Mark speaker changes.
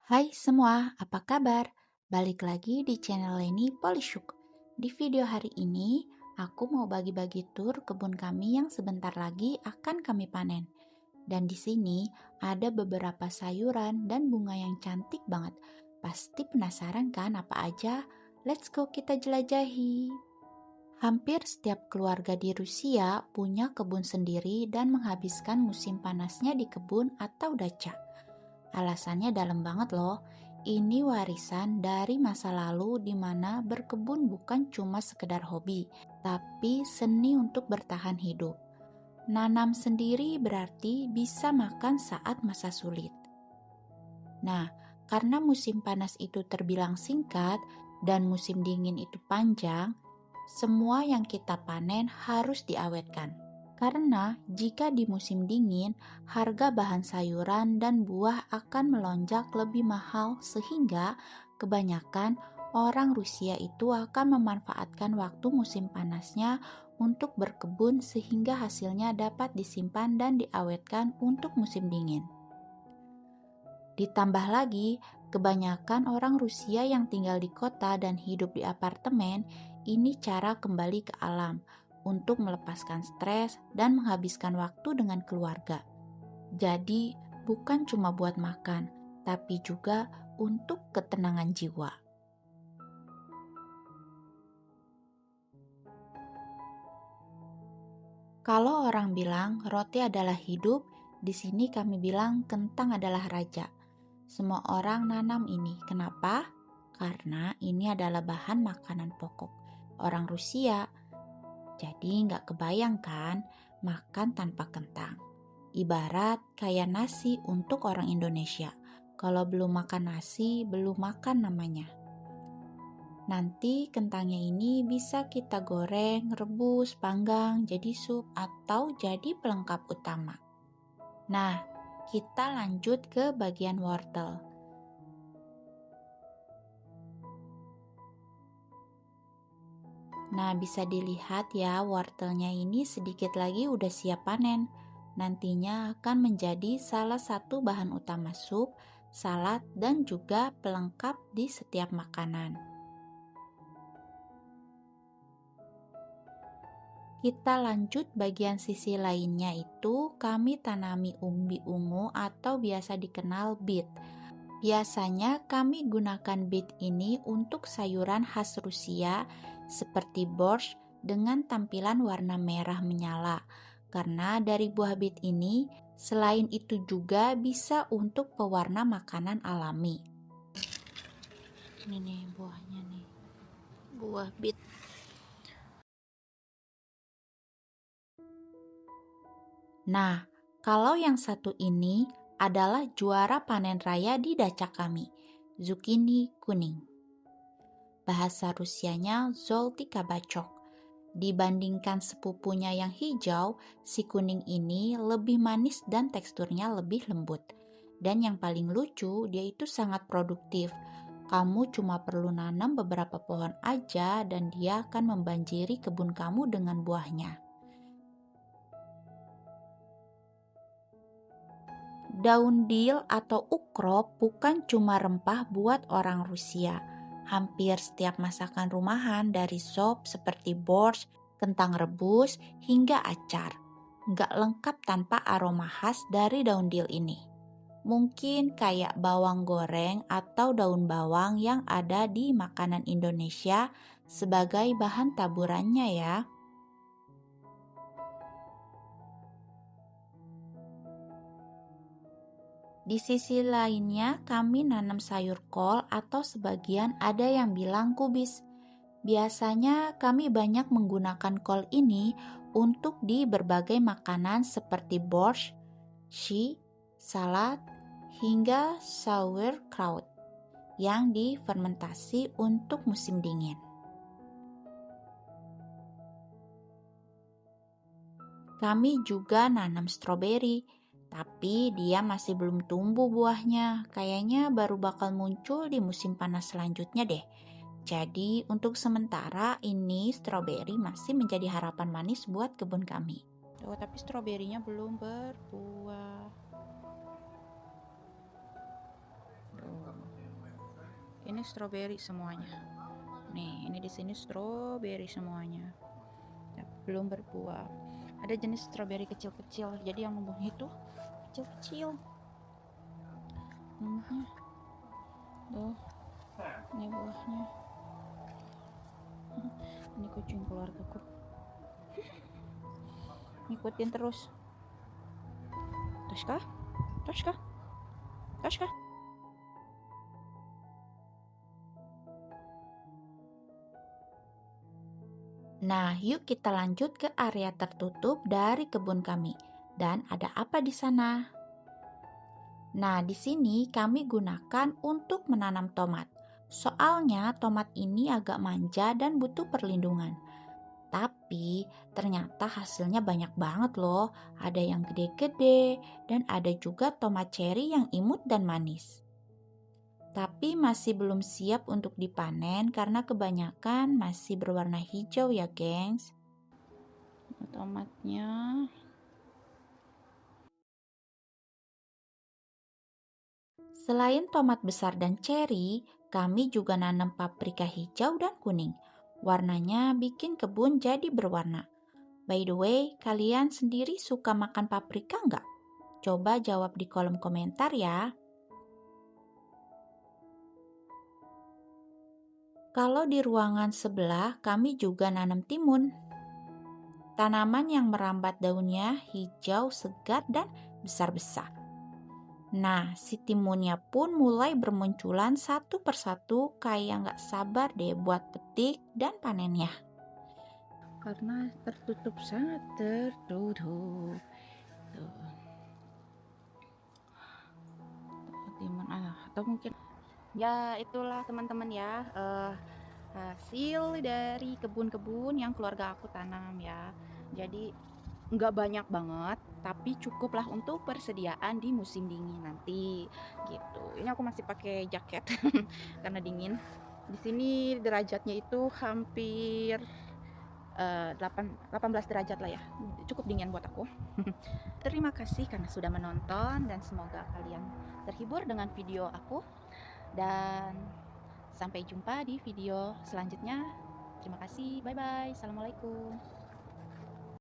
Speaker 1: Hai semua, apa kabar? Balik lagi di channel Leni Polishuk. Di video hari ini, aku mau bagi-bagi tur kebun kami yang sebentar lagi akan kami panen. Dan di sini ada beberapa sayuran dan bunga yang cantik banget. Pasti penasaran kan apa aja? Let's go kita jelajahi. Hampir setiap keluarga di Rusia punya kebun sendiri dan menghabiskan musim panasnya di kebun atau daca. Alasannya dalam banget loh. Ini warisan dari masa lalu di mana berkebun bukan cuma sekedar hobi, tapi seni untuk bertahan hidup. Nanam sendiri berarti bisa makan saat masa sulit. Nah, karena musim panas itu terbilang singkat dan musim dingin itu panjang, semua yang kita panen harus diawetkan. Karena jika di musim dingin, harga bahan sayuran dan buah akan melonjak lebih mahal sehingga kebanyakan orang Rusia itu akan memanfaatkan waktu musim panasnya untuk berkebun sehingga hasilnya dapat disimpan dan diawetkan untuk musim dingin. Ditambah lagi, kebanyakan orang Rusia yang tinggal di kota dan hidup di apartemen, ini cara kembali ke alam untuk melepaskan stres dan menghabiskan waktu dengan keluarga. Jadi, bukan cuma buat makan, tapi juga untuk ketenangan jiwa. Kalau orang bilang roti adalah hidup, di sini kami bilang kentang adalah raja. Semua orang nanam ini. Kenapa? Karena ini adalah bahan makanan pokok orang Rusia. Jadi nggak kebayang kan makan tanpa kentang. Ibarat kayak nasi untuk orang Indonesia. Kalau belum makan nasi, belum makan namanya. Nanti kentangnya ini bisa kita goreng, rebus, panggang, jadi sup, atau jadi pelengkap utama. Nah, kita lanjut ke bagian wortel. Nah, bisa dilihat ya, wortelnya ini sedikit lagi udah siap panen. Nantinya akan menjadi salah satu bahan utama sup, salad, dan juga pelengkap di setiap makanan. Kita lanjut bagian sisi lainnya itu kami tanami umbi ungu atau biasa dikenal beet. Biasanya kami gunakan beet ini untuk sayuran khas Rusia seperti borscht dengan tampilan warna merah menyala. Karena dari buah beet ini, selain itu juga bisa untuk pewarna makanan alami. Ini nih buahnya nih, buah beet. Nah, kalau yang satu ini adalah juara panen raya di daca kami, zucchini kuning. Bahasa Rusianya zolty kabachok. Dibandingkan sepupunya yang hijau, si kuning ini lebih manis dan teksturnya lebih lembut. Dan yang paling lucu, dia itu sangat produktif. Kamu cuma perlu nanam beberapa pohon aja dan dia akan membanjiri kebun kamu dengan buahnya. Daun dil atau ukrop bukan cuma rempah buat orang Rusia. Hampir setiap masakan rumahan dari sop seperti borscht, kentang rebus, hingga acar. Nggak lengkap tanpa aroma khas dari daun dil ini. Mungkin kayak bawang goreng atau daun bawang yang ada di makanan Indonesia sebagai bahan taburannya ya. Di sisi lainnya, kami nanam sayur kol atau sebagian ada yang bilang kubis. Biasanya kami banyak menggunakan kol ini untuk di berbagai makanan seperti borscht, shi, salad, hingga sauerkraut yang difermentasi untuk musim dingin. Kami juga nanam stroberi, tapi dia masih belum tumbuh buahnya. Kayaknya baru bakal muncul di musim panas selanjutnya deh. Jadi untuk sementara ini stroberi masih menjadi harapan manis buat kebun kami. Oh, tapi stroberinya belum berbuah. sini stroberi semuanya. Nih, ini di sini stroberi semuanya. Belum berbuah. Ada jenis stroberi kecil-kecil, jadi yang numbuhnya itu kecil-kecil. Numbuhnya. Tuh, ini buahnya. Ini kucing keluargaku. Ngikutin terus. Toshka? Toshka? Toshka? Nah, yuk kita lanjut ke area tertutup dari kebun kami. Dan ada apa di sana? Nah, di sini kami gunakan untuk menanam tomat. Soalnya tomat ini agak manja dan butuh perlindungan. Tapi ternyata hasilnya banyak banget loh. Ada yang gede-gede dan ada juga tomat cherry yang imut dan manis. Tapi masih belum siap untuk dipanen karena kebanyakan masih berwarna hijau ya, gengs. Tomatnya. Selain tomat besar dan cherry, kami juga nanam paprika hijau dan kuning. Warnanya bikin kebun jadi berwarna. By the way, kalian sendiri suka makan paprika nggak? Coba jawab di kolom komentar ya. Kalau di ruangan sebelah, kami juga nanam timun. Tanaman yang merambat daunnya hijau, segar, dan besar-besar. Nah, si timunnya pun mulai bermunculan satu persatu kayak nggak sabar deh buat petik dan panennya. Karena tertutup, sangat tertutup. Tuh. Timun atau mungkin ya itulah teman-teman ya, hasil dari kebun-kebun yang keluarga aku tanam ya. Jadi nggak banyak banget, tapi cukuplah untuk persediaan di musim dingin nanti gitu. Ini aku masih pakai jaket karena dingin. Di sini derajatnya itu hampir 18 derajat lah ya, cukup dingin buat aku. Terima kasih karena sudah menonton dan semoga kalian terhibur dengan video aku. Dan sampai jumpa di video selanjutnya. Terima kasih, bye bye, assalamualaikum.